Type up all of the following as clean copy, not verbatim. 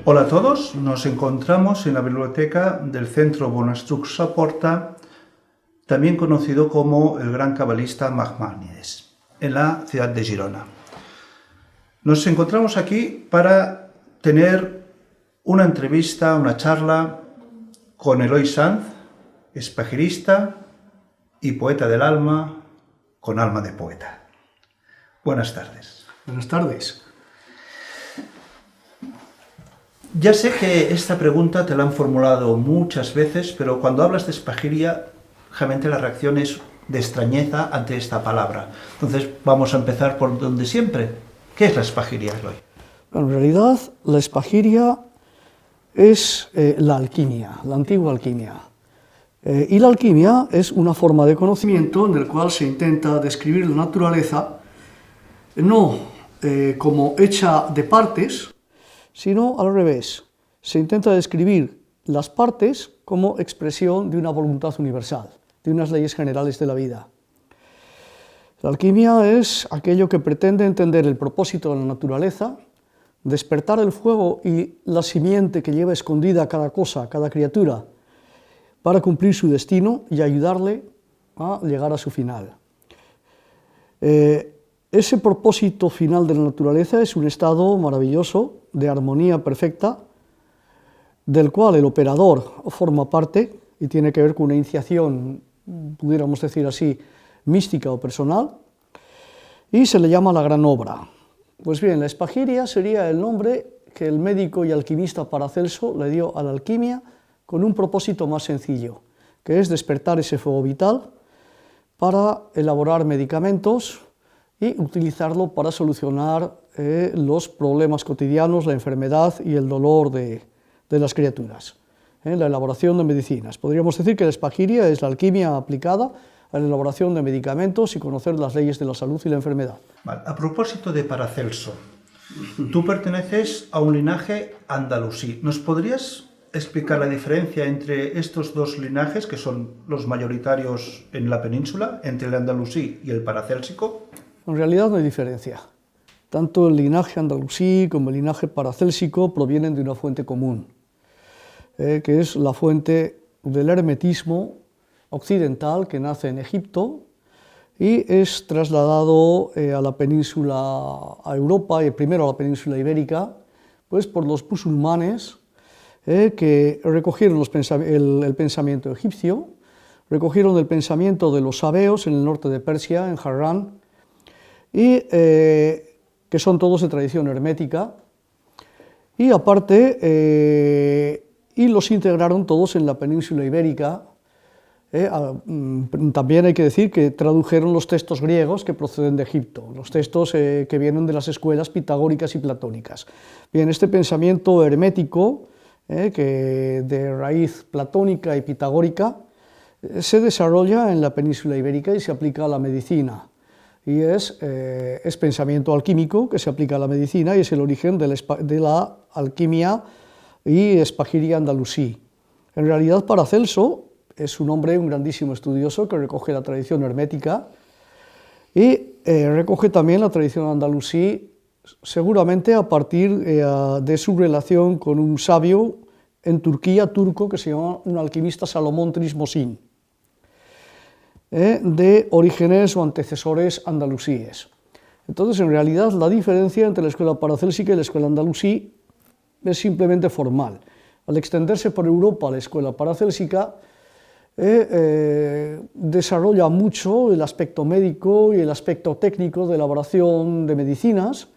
Hola a todos, nos encontramos en la biblioteca del Centro Bonastruc Saporta, también conocido como el Gran Cabalista Maimónides, en la ciudad de Girona. Nos encontramos aquí para tener una entrevista, una charla con Eloy Sanz, espagirista y poeta del alma, con alma de poeta. Buenas tardes. Buenas tardes. Ya sé que esta pregunta te la han formulado muchas veces, pero cuando hablas de espagiria, realmente la reacción es de extrañeza ante esta palabra. Entonces vamos a empezar por donde siempre. ¿Qué es la espagiria, Eloy? Bueno, en realidad la espagiria es la alquimia, la antigua alquimia. Y la alquimia es una forma de conocimiento en el cual se intenta describir la naturaleza no como hecha de partes, sino al revés. Se intenta describir las partes como expresión de una voluntad universal, de unas leyes generales de la vida. La alquimia es aquello que pretende entender el propósito de la naturaleza, despertar el fuego y la simiente que lleva escondida cada cosa, cada criatura, para cumplir su destino y ayudarle a llegar a su final. Ese propósito final de la naturaleza es un estado maravilloso, de armonía perfecta, del cual el operador forma parte y tiene que ver con una iniciación, pudiéramos decir así, mística o personal, y se le llama la gran obra. Pues bien, la espagiria sería el nombre que el médico y alquimista Paracelso le dio a la alquimia con un propósito más sencillo, que es despertar ese fuego vital para elaborar medicamentos y utilizarlo para solucionar los problemas cotidianos, la enfermedad y el dolor de las criaturas. La elaboración de medicinas. Podríamos decir que la espagiria es la alquimia aplicada a la elaboración de medicamentos y conocer las leyes de la salud y la enfermedad. Vale. A propósito de Paracelso, tú perteneces a un linaje andalusí. ¿Nos podrías explicar la diferencia entre estos dos linajes, que son los mayoritarios en la península, entre el andalusí y el paracélsico? En realidad no hay diferencia. Tanto el linaje andalusí como el linaje paracélsico provienen de una fuente común, que es la fuente del hermetismo occidental que nace en Egipto y es trasladado a la península, a Europa y primero a la península ibérica, pues por los musulmanes que recogieron el pensamiento egipcio, recogieron el pensamiento de los sabeos en el norte de Persia, en Harrán, y que son todos de tradición hermética, y aparte, y los integraron todos en la península ibérica. También hay que decir que tradujeron los textos griegos que proceden de Egipto, los textos que vienen de las escuelas pitagóricas y platónicas. Bien, este pensamiento hermético, que de raíz platónica y pitagórica, se desarrolla en la península ibérica y se aplica a la medicina. Y es pensamiento alquímico que se aplica a la medicina y es el origen de la alquimia y espagiria andalusí. En realidad Paracelso es un hombre, un grandísimo estudioso que recoge la tradición hermética y recoge también la tradición andalusí, seguramente a partir de su relación con un sabio en Turquía, turco, que se llama un alquimista Salomón Trismosín, de orígenes o antecesores andalusíes. Entonces, en realidad, la diferencia entre la escuela paracélsica y la escuela andalusí es simplemente formal. Al extenderse por Europa la escuela paracélsica, desarrolla mucho el aspecto médico y el aspecto técnico de elaboración de medicinas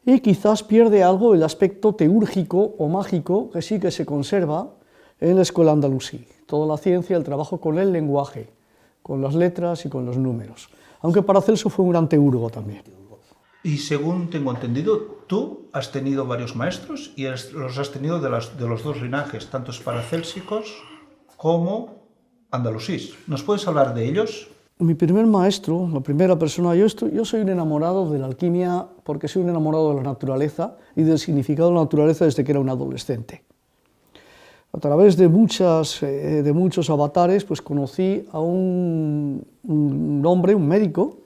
y quizás pierde algo el aspecto teúrgico o mágico que sí que se conserva en la escuela andalusí. Toda la ciencia, el trabajo con el lenguaje, con las letras y con los números. Aunque Paracelso fue un gran teurgo también. Y según tengo entendido, tú has tenido varios maestros y los has tenido de los dos linajes, tanto paracélsicos como andalusíes. ¿Nos puedes hablar de ellos? Mi primer maestro, la primera persona, yo soy un enamorado de la alquimia porque soy un enamorado de la naturaleza y del significado de la naturaleza desde que era un adolescente. A través de muchos avatares, pues conocí a un hombre, un médico,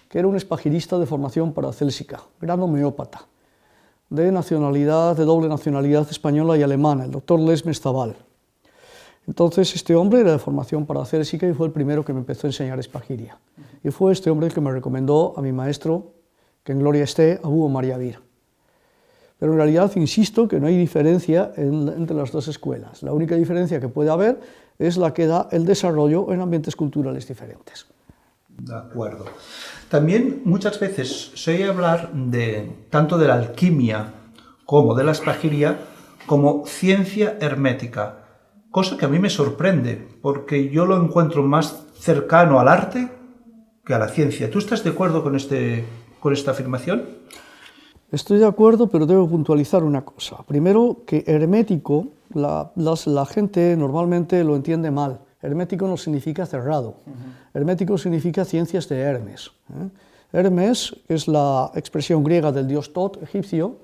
que era un espagirista de formación paracélsica, gran homeópata, de doble nacionalidad española y alemana, el doctor Les Mesthabal. Entonces, este hombre era de formación paracélsica y fue el primero que me empezó a enseñar espagiria. Y fue este hombre el que me recomendó a mi maestro, que en gloria esté, Abu Omar Yavir. Pero en realidad, insisto, que no hay diferencia entre las dos escuelas. La única diferencia que puede haber es la que da el desarrollo en ambientes culturales diferentes. De acuerdo. También muchas veces se oye hablar tanto de la alquimia como de la espagiria como ciencia hermética, cosa que a mí me sorprende, porque yo lo encuentro más cercano al arte que a la ciencia. ¿Tú estás de acuerdo con esta afirmación? Estoy de acuerdo, pero debo puntualizar una cosa. Primero, que hermético, la gente normalmente lo entiende mal. Hermético no significa cerrado. Hermético significa ciencias de Hermes. Hermes es la expresión griega del dios Tot, egipcio,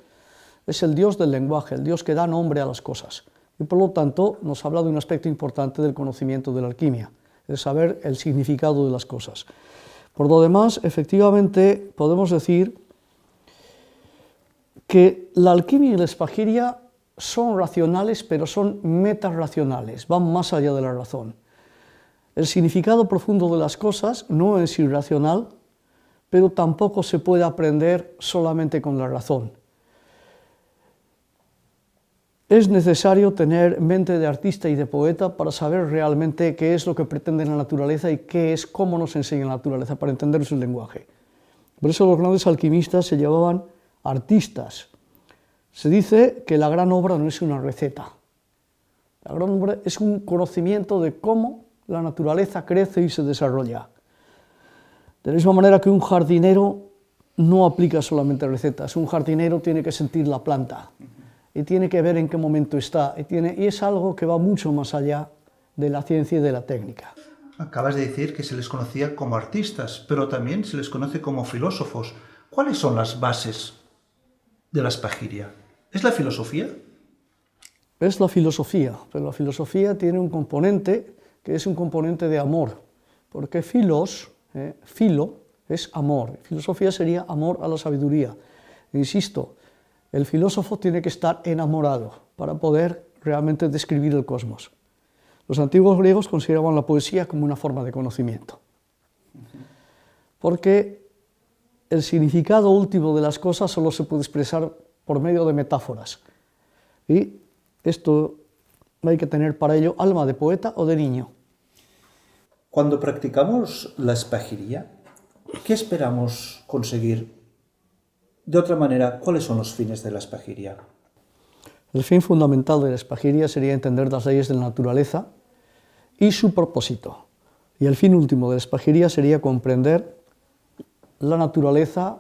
es el dios del lenguaje, el dios que da nombre a las cosas. Y por lo tanto nos habla de un aspecto importante del conocimiento de la alquimia, el saber el significado de las cosas. Por lo demás, efectivamente, podemos decir que la alquimia y la espagiria son racionales, pero son metarracionales, van más allá de la razón. El significado profundo de las cosas no es irracional, pero tampoco se puede aprender solamente con la razón. Es necesario tener mente de artista y de poeta para saber realmente qué es lo que pretende la naturaleza y cómo nos enseña la naturaleza, para entender su lenguaje. Por eso los grandes alquimistas se llamaban artistas. Se dice que la gran obra no es una receta. La gran obra es un conocimiento de cómo la naturaleza crece y se desarrolla. De la misma manera que un jardinero no aplica solamente recetas, un jardinero tiene que sentir la planta y tiene que ver en qué momento está, y es algo que va mucho más allá de la ciencia y de la técnica. Acabas de decir que se les conocía como artistas, pero también se les conoce como filósofos. ¿Cuáles son las bases de la espagiria? ¿Es la filosofía? Es la filosofía, pero la filosofía tiene un componente que es un componente de amor, porque filo es amor, filosofía sería amor a la sabiduría. Insisto, el filósofo tiene que estar enamorado para poder realmente describir el cosmos. Los antiguos griegos consideraban la poesía como una forma de conocimiento, porque el significado último de las cosas solo se puede expresar por medio de metáforas, y esto hay que tener para ello alma de poeta o de niño. Cuando practicamos la espagiria, ¿qué esperamos conseguir? De otra manera, ¿cuáles son los fines de la espagiria? El fin fundamental de la espagiria sería entender las leyes de la naturaleza y su propósito. Y el fin último de la espagiria sería comprender la naturaleza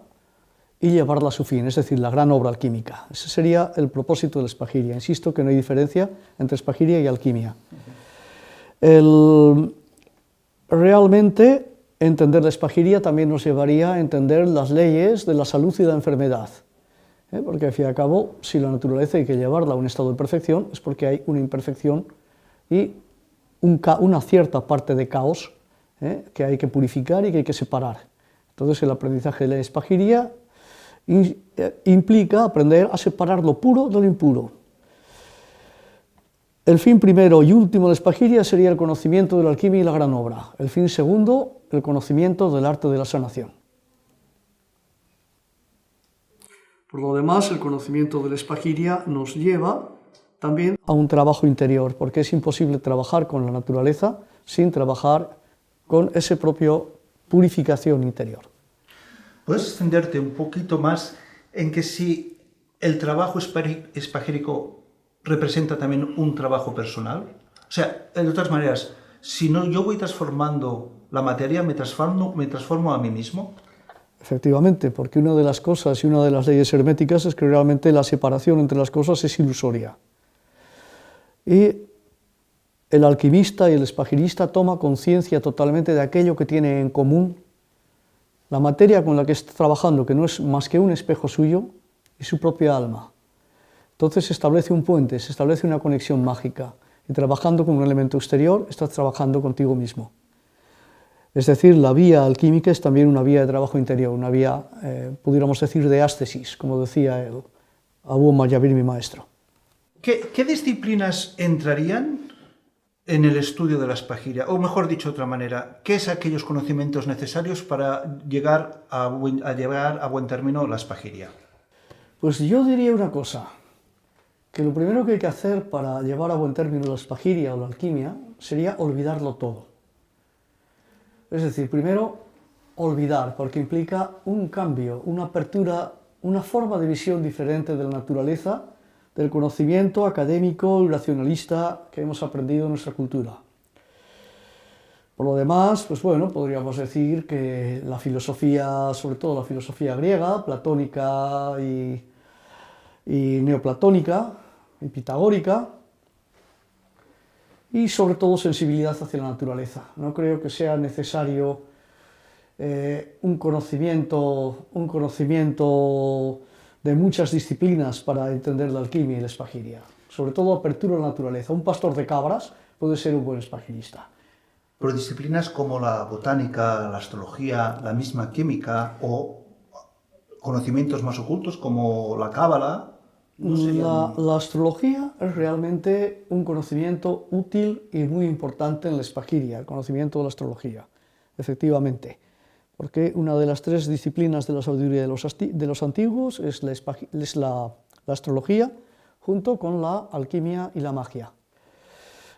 y llevarla a su fin, es decir, la gran obra alquímica. Ese sería el propósito de la espagiria. Insisto que no hay diferencia entre espagiria y alquimia. Realmente, entender la espagiria también nos llevaría a entender las leyes de la salud y de la enfermedad. Porque al fin y al cabo, si la naturaleza hay que llevarla a un estado de perfección, es porque hay una imperfección y una cierta parte de caos que hay que purificar y que hay que separar. Entonces, el aprendizaje de la espagiria implica aprender a separar lo puro de lo impuro. El fin primero y último de la espagiria sería el conocimiento de la alquimia y la gran obra. El fin segundo, el conocimiento del arte de la sanación. Por lo demás, el conocimiento de la espagiria nos lleva también a un trabajo interior, porque es imposible trabajar con la naturaleza sin trabajar con esa propia purificación interior. ¿Puedes extenderte un poquito más en que si el trabajo espagírico representa también un trabajo personal? O sea, de otras maneras, si no yo voy transformando la materia, me transformo a mí mismo. Efectivamente, porque una de las cosas y una de las leyes herméticas es que realmente la separación entre las cosas es ilusoria. Y el alquimista y el espagirista toma conciencia totalmente de aquello que tiene en común la materia con la que está trabajando, que no es más que un espejo suyo y su propia alma. Entonces se establece un puente, se establece una conexión mágica, y trabajando con un elemento exterior estás trabajando contigo mismo. Es decir, la vía alquímica es también una vía de trabajo interior, una vía, pudiéramos decir, de éxtasis, como decía el Abu Mayavir, mi maestro. ¿Qué disciplinas entrarían en el estudio de la espagiria? O mejor dicho de otra manera, ¿qué es aquellos conocimientos necesarios para llegar a buen término la espagiria? Pues yo diría una cosa, que lo primero que hay que hacer para llevar a buen término la espagiria o la alquimia sería olvidarlo todo. Es decir, primero olvidar, porque implica un cambio, una apertura, una forma de visión diferente de la naturaleza, del conocimiento académico y racionalista que hemos aprendido en nuestra cultura. Por lo demás, pues bueno, podríamos decir que la filosofía, sobre todo la filosofía griega, platónica y neoplatónica y pitagórica, y sobre todo sensibilidad hacia la naturaleza. No creo que sea necesario un conocimiento de muchas disciplinas para entender la alquimia y la espagiria. Sobre todo apertura a la naturaleza. Un pastor de cabras puede ser un buen espagirista. Pero disciplinas como la botánica, la astrología, la misma química o conocimientos más ocultos como la cábala, no serían... La astrología es realmente un conocimiento útil y muy importante en la espagiria, el conocimiento de la astrología, efectivamente, porque una de las tres disciplinas de la sabiduría de los antiguos es la astrología, junto con la alquimia y la magia.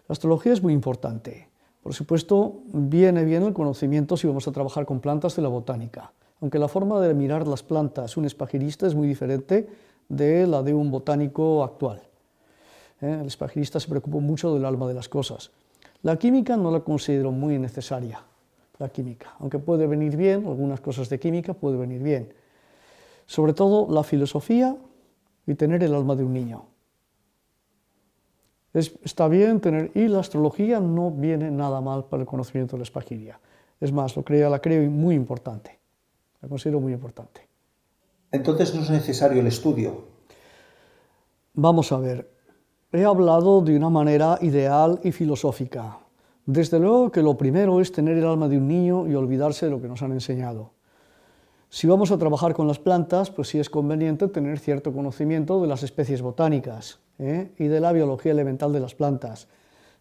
La astrología es muy importante. Por supuesto, viene bien el conocimiento si vamos a trabajar con plantas de la botánica, aunque la forma de mirar las plantas un espagirista es muy diferente de la de un botánico actual. El espagirista se preocupa mucho del alma de las cosas. La química no la considero muy necesaria, la química, aunque puede venir bien, algunas cosas de química puede venir bien. Sobre todo la filosofía y tener el alma de un niño. Está bien tener, y la astrología no viene nada mal para el conocimiento de la espagiria. Es más, la creo muy importante, la considero muy importante. Entonces no es necesario el estudio. Vamos a ver, he hablado de una manera ideal y filosófica. Desde luego que lo primero es tener el alma de un niño y olvidarse de lo que nos han enseñado. Si vamos a trabajar con las plantas, pues sí es conveniente tener cierto conocimiento de las especies botánicas y de la biología elemental de las plantas.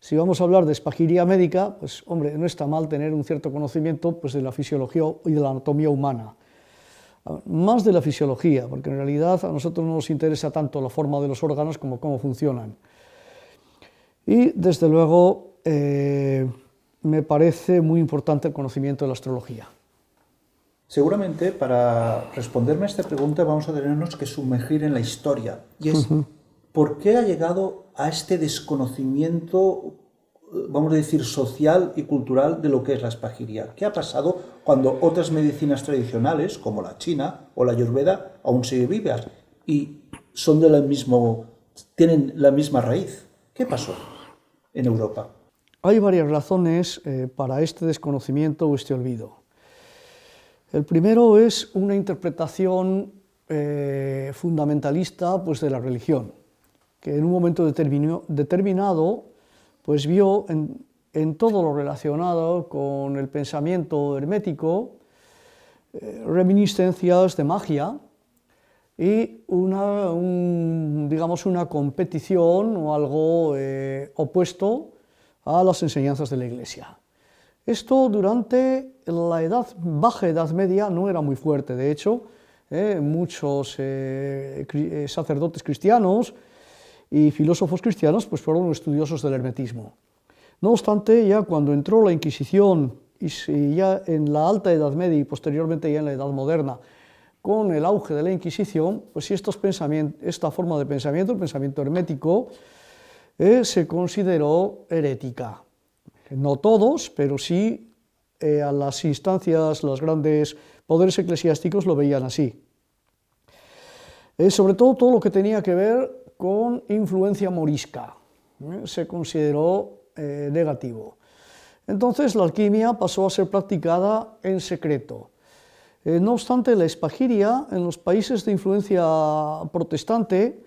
Si vamos a hablar de espagiria médica, pues hombre, no está mal tener un cierto conocimiento pues, de la fisiología y de la anatomía humana. Más de la fisiología, porque en realidad a nosotros no nos interesa tanto la forma de los órganos como cómo funcionan. Y desde luego me parece muy importante el conocimiento de la astrología. Seguramente para responderme a esta pregunta vamos a tenernos que sumergir en la historia. Y es, ¿por qué ha llegado a este desconocimiento, vamos a decir, social y cultural de lo que es la espagiria? ¿Qué ha pasado cuando otras medicinas tradicionales, como la china o la ayurveda, aún siguen vivas y son tienen la misma raíz? ¿Qué pasó en Europa? Hay varias razones para este desconocimiento o este olvido. El primero es una interpretación fundamentalista pues, de la religión, que en un momento determinado pues, vio en todo lo relacionado con el pensamiento hermético reminiscencias de magia y digamos una competición o algo opuesto a las enseñanzas de la Iglesia. Esto durante la baja Edad Media no era muy fuerte, de hecho, muchos sacerdotes cristianos y filósofos cristianos pues, fueron estudiosos del hermetismo. No obstante, ya cuando entró la Inquisición y ya en la Alta Edad Media y posteriormente ya en la Edad Moderna, con el auge de la Inquisición, pues sí, esta forma de pensamiento, el pensamiento hermético, se consideró herética. No todos, pero sí a las instancias, los grandes poderes eclesiásticos lo veían así. Sobre todo lo que tenía que ver con influencia morisca. Se consideró negativo. Entonces la alquimia pasó a ser practicada en secreto. No obstante, la espagiria en los países de influencia protestante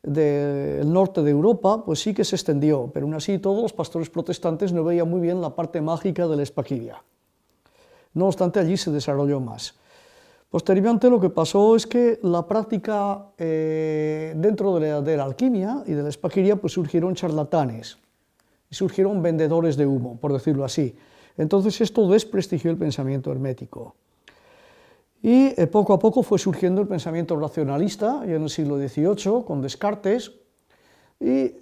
del norte de Europa, pues sí que se extendió, pero aún así todos los pastores protestantes no veían muy bien la parte mágica de la espagiria. No obstante, allí se desarrolló más. Posteriormente lo que pasó es que la práctica dentro de la alquimia y de la espagiria, pues surgieron charlatanes, surgieron vendedores de humo, por decirlo así. Entonces esto desprestigió el pensamiento hermético. Y poco a poco fue surgiendo el pensamiento racionalista, ya en el siglo XVIII, con Descartes, y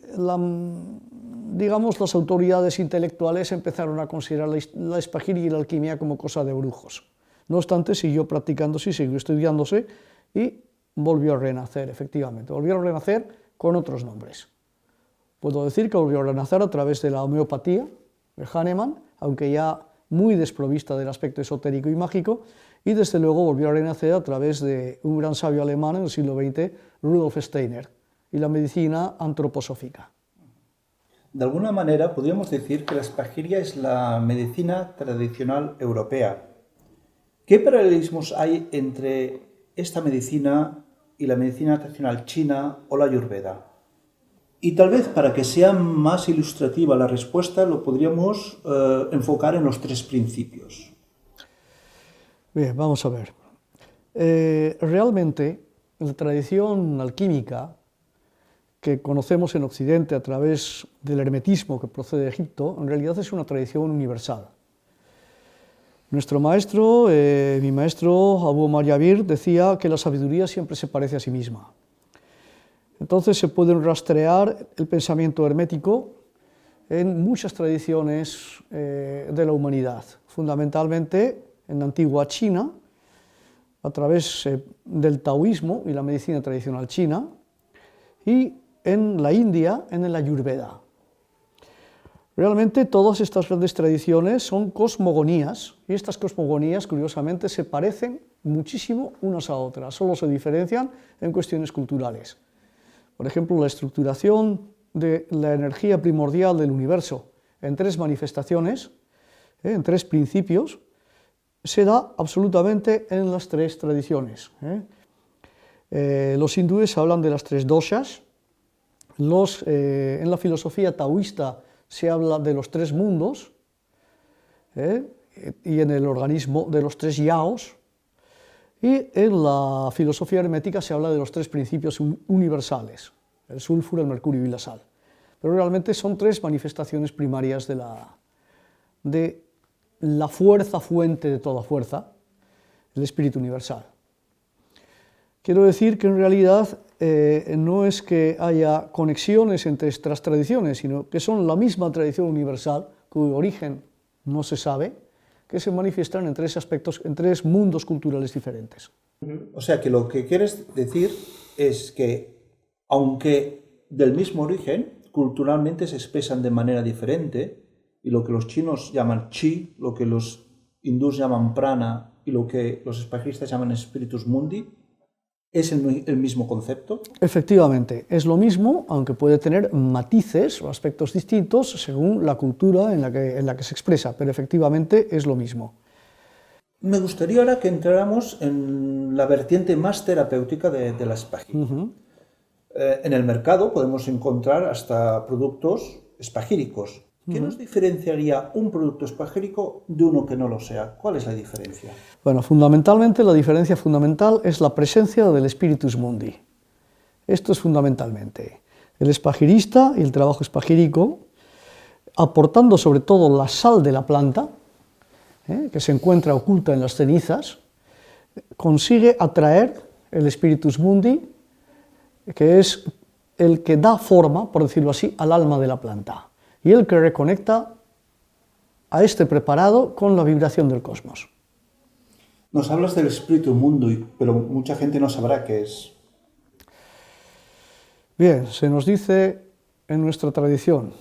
digamos, las autoridades intelectuales empezaron a considerar la espagiria y la alquimia como cosa de brujos. No obstante, siguió practicándose y siguió estudiándose y volvió a renacer, efectivamente. Volvió a renacer con otros nombres. Puedo decir que volvió a renacer a través de la homeopatía de Hahnemann, aunque ya muy desprovista del aspecto esotérico y mágico, y desde luego volvió a renacer a través de un gran sabio alemán en el siglo XX, Rudolf Steiner, y la medicina antroposófica. De alguna manera podríamos decir que la espagiria es la medicina tradicional europea. ¿Qué paralelismos hay entre esta medicina y la medicina tradicional china o la ayurveda? Y tal vez para que sea más ilustrativa la respuesta lo podríamos enfocar en los tres principios. Bien, vamos a ver. Realmente la tradición alquímica que conocemos en Occidente a través del hermetismo que procede de Egipto, en realidad es una tradición universal. Nuestro maestro, mi maestro Abu Omar Yabir, decía que la sabiduría siempre se parece a sí misma. Entonces se puede rastrear el pensamiento hermético en muchas tradiciones de la humanidad, fundamentalmente en la antigua China, a través del taoísmo y la medicina tradicional china, y en la India, en el Ayurveda. Realmente todas estas grandes tradiciones son cosmogonías, y estas cosmogonías, curiosamente, se parecen muchísimo unas a otras, solo se diferencian en cuestiones culturales. Por ejemplo, la estructuración de la energía primordial del universo en tres manifestaciones, en tres principios, se da absolutamente en las tres tradiciones. Los hindúes hablan de las tres doshas, en la filosofía taoísta se habla de los tres mundos, y en el organismo de los tres yaos, y en la filosofía hermética se habla de los tres principios universales, el sulfuro, el mercurio y la sal. Pero realmente son tres manifestaciones primarias de la fuerza fuente de toda fuerza, el espíritu universal. Quiero decir que en realidad no es que haya conexiones entre estas tradiciones, sino que son la misma tradición universal, cuyo origen no se sabe, que se manifiestan en tres aspectos, en tres mundos culturales diferentes. O sea que lo que quieres decir es que, aunque del mismo origen, culturalmente se expresan de manera diferente, y lo que los chinos llaman chi, lo que los hindús llaman prana y lo que los espajistas llaman spiritus mundi, ¿es el mismo concepto? Efectivamente, es lo mismo, aunque puede tener matices o aspectos distintos según la cultura en la que se expresa, pero efectivamente es lo mismo. Me gustaría ahora que entráramos en la vertiente más terapéutica de la espagiria. En el mercado podemos encontrar hasta productos espagíricos. ¿Qué nos diferenciaría un producto espagírico de uno que no lo sea? ¿Cuál es la diferencia? Bueno, fundamentalmente la diferencia fundamental es la presencia del spiritus mundi. Esto es fundamentalmente. El espagirista y el trabajo espagírico, aportando sobre todo la sal de la planta, que se encuentra oculta en las cenizas, consigue atraer el spiritus mundi, que es el que da forma, por decirlo así, al alma de la planta, y el que reconecta a este preparado con la vibración del cosmos. Nos hablas del espíritu mundi, pero mucha gente no sabrá qué es. Bien, se nos dice en nuestra tradición,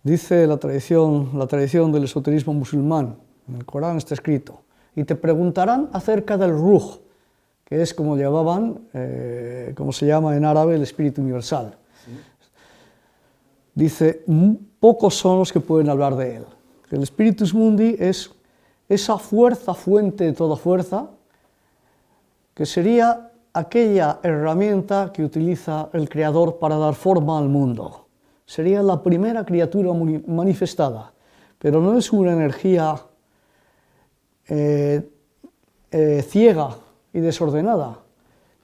dice la tradición del esoterismo musulmán, en el Corán está escrito, y te preguntarán acerca del ruh, que es como se llama en árabe el espíritu universal. ¿Sí? dice, pocos son los que pueden hablar de él. El Spiritus Mundi es esa fuerza, fuente de toda fuerza, que sería aquella herramienta que utiliza el Creador para dar forma al mundo. Sería la primera criatura manifestada, pero no es una energía ciega y desordenada,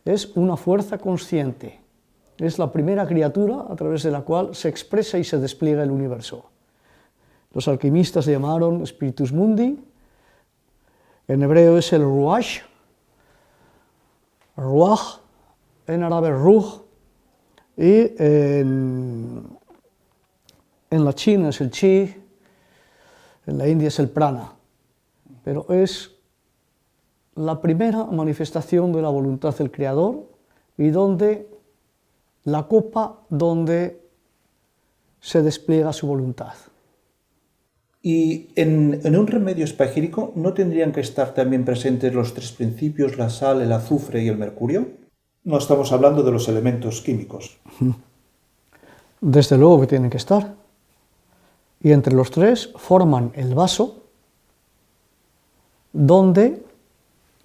es una fuerza consciente. Es la primera criatura a través de la cual se expresa y se despliega el universo. Los alquimistas le llamaron Spiritus Mundi, en hebreo es el Ruach, Ruach, en árabe Ruh, y en la China es el Chi, en la India es el Prana, pero es la primera manifestación de la voluntad del Creador y donde la copa donde se despliega su voluntad. ¿Y en un remedio espagírico no tendrían que estar también presentes los tres principios, la sal, el azufre y el mercurio? No estamos hablando de los elementos químicos. Desde luego que tienen que estar. Y entre los tres forman el vaso donde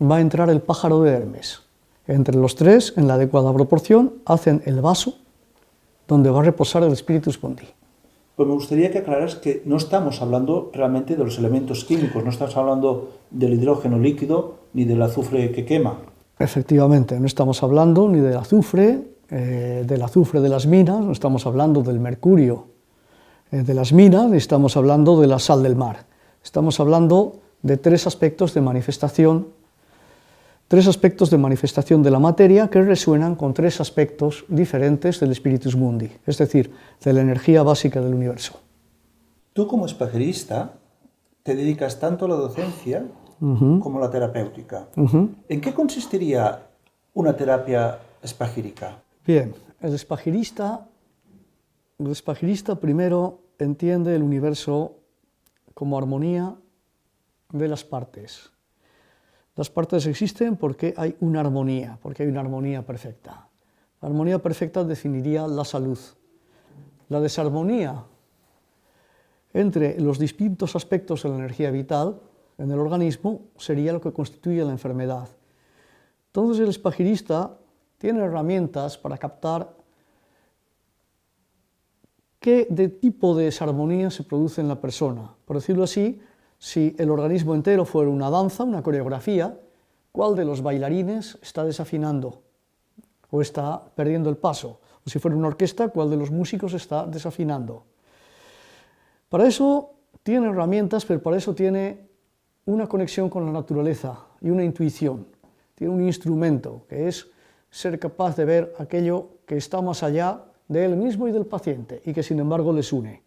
va a entrar el pájaro de Hermes. Entre los tres, en la adecuada proporción, hacen el vaso donde va a reposar el Spiritus Mundi. Pues me gustaría que aclararas que no estamos hablando realmente de los elementos químicos, no estamos hablando del hidrógeno líquido ni del azufre que quema. Efectivamente, no estamos hablando ni del azufre de las minas, no estamos hablando del mercurio de las minas, ni estamos hablando de la sal del mar. Estamos hablando de tres aspectos de manifestación de la materia que resuenan con tres aspectos diferentes del Spiritus Mundi, es decir, de la energía básica del universo. Tú como espaguerista te dedicas tanto a la docencia como a la terapéutica. ¿En qué consistiría una terapia espagírica? Bien, el espagirista primero entiende el universo como armonía de las partes. Las partes existen porque hay una armonía perfecta. La armonía perfecta definiría la salud. La desarmonía entre los distintos aspectos de la energía vital en el organismo sería lo que constituye la enfermedad. Entonces el espagirista tiene herramientas para captar qué tipo de desarmonía se produce en la persona. Por decirlo así, si el organismo entero fuera una danza, una coreografía, ¿cuál de los bailarines está desafinando o está perdiendo el paso? O si fuera una orquesta, ¿cuál de los músicos está desafinando? Para eso tiene herramientas, pero para eso tiene una conexión con la naturaleza y una intuición. Tiene un instrumento que es ser capaz de ver aquello que está más allá de él mismo y del paciente y que sin embargo les une.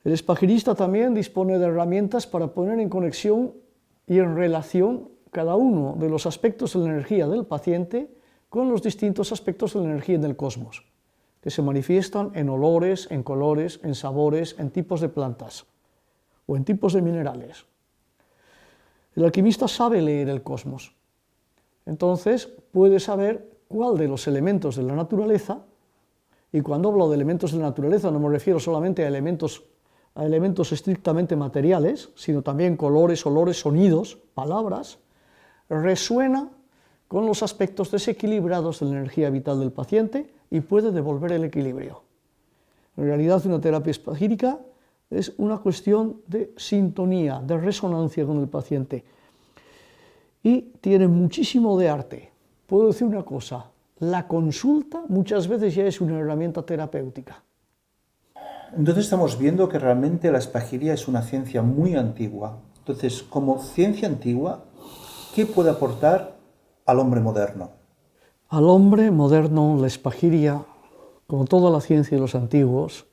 El espagirista también dispone de herramientas para poner en conexión y en relación cada uno de los aspectos de la energía del paciente con los distintos aspectos de la energía del cosmos, que se manifiestan en olores, en colores, en sabores, en tipos de plantas o en tipos de minerales. El alquimista sabe leer el cosmos, entonces puede saber cuál de los elementos de la naturaleza, y cuando hablo de elementos de la naturaleza no me refiero solamente a elementos estrictamente materiales, sino también colores, olores, sonidos, palabras, resuena con los aspectos desequilibrados de la energía vital del paciente y puede devolver el equilibrio. En realidad, una terapia espagírica es una cuestión de sintonía, de resonancia con el paciente. Y tiene muchísimo de arte. Puedo decir una cosa, la consulta muchas veces ya es una herramienta terapéutica. Entonces estamos viendo que realmente la espagiria es una ciencia muy antigua. Entonces, como ciencia antigua, ¿qué puede aportar al hombre moderno? Al hombre moderno, la espagiria, como toda la ciencia de los antiguos,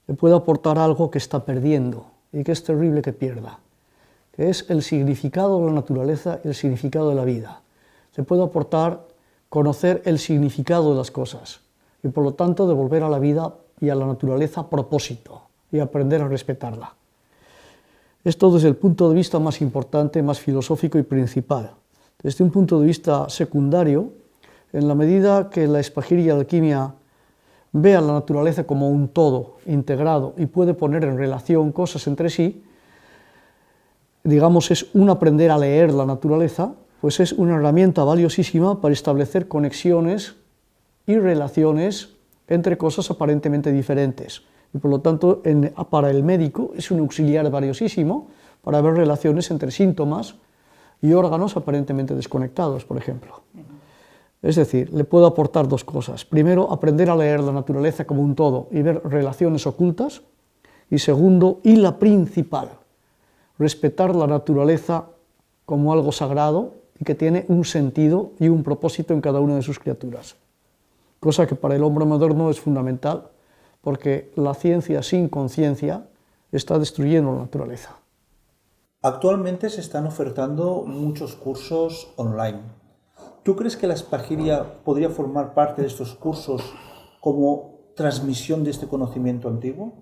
le puede aportar algo que está perdiendo y que es terrible que pierda, que es el significado de la naturaleza y el significado de la vida. Le puede aportar conocer el significado de las cosas y por lo tanto devolver a la vida y a la naturaleza propósito y aprender a respetarla. Esto desde el punto de vista más importante, más filosófico y principal. Desde un punto de vista secundario, en la medida que la espagiria y la alquimia ve a la naturaleza como un todo integrado y puede poner en relación cosas entre sí, digamos, es un aprender a leer la naturaleza, pues es una herramienta valiosísima para establecer conexiones y relaciones entre cosas aparentemente diferentes. Y por lo tanto, para el médico es un auxiliar valiosísimo para ver relaciones entre síntomas y órganos aparentemente desconectados, por ejemplo. Es decir, le puedo aportar dos cosas. Primero, aprender a leer la naturaleza como un todo y ver relaciones ocultas. Y segundo, y la principal, respetar la naturaleza como algo sagrado y que tiene un sentido y un propósito en cada una de sus criaturas. Cosa que para el hombre moderno es fundamental, porque la ciencia sin conciencia está destruyendo la naturaleza. Actualmente se están ofertando muchos cursos online. ¿Tú crees que la Spagyria podría formar parte de estos cursos como transmisión de este conocimiento antiguo?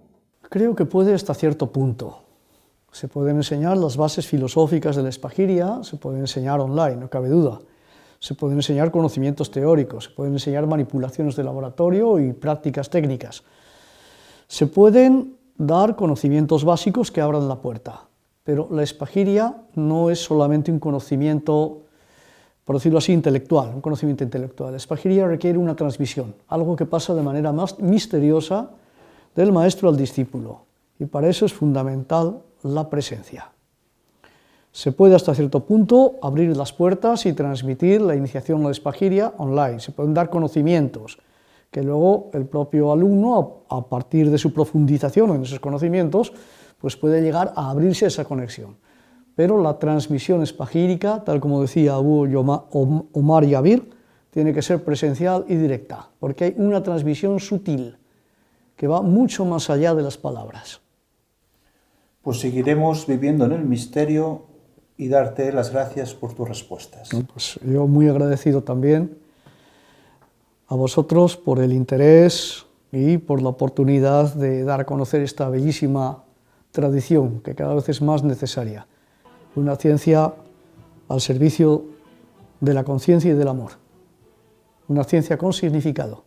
Creo que puede hasta cierto punto. Se pueden enseñar las bases filosóficas de la Spagyria, se pueden enseñar online, no cabe duda. Se pueden enseñar conocimientos teóricos, se pueden enseñar manipulaciones de laboratorio y prácticas técnicas. Se pueden dar conocimientos básicos que abran la puerta, pero la Spagyria no es solamente un conocimiento, por decirlo así, intelectual, un conocimiento intelectual. La Spagyria requiere una transmisión, algo que pasa de manera más misteriosa del maestro al discípulo, y para eso es fundamental la presencia. Se puede hasta cierto punto abrir las puertas y transmitir la iniciación a la Spagyria online, se pueden dar conocimientos que luego el propio alumno, a partir de su profundización en esos conocimientos, pues puede llegar a abrirse a esa conexión. Pero la transmisión espagírica, tal como decía Abu Omar Yabir, tiene que ser presencial y directa, porque hay una transmisión sutil que va mucho más allá de las palabras. Pues seguiremos viviendo en el misterio y darte las gracias por tus respuestas. Pues yo muy agradecido también a vosotros por el interés y por la oportunidad de dar a conocer esta bellísima tradición que cada vez es más necesaria. Una ciencia al servicio de la conciencia y del amor. Una ciencia con significado.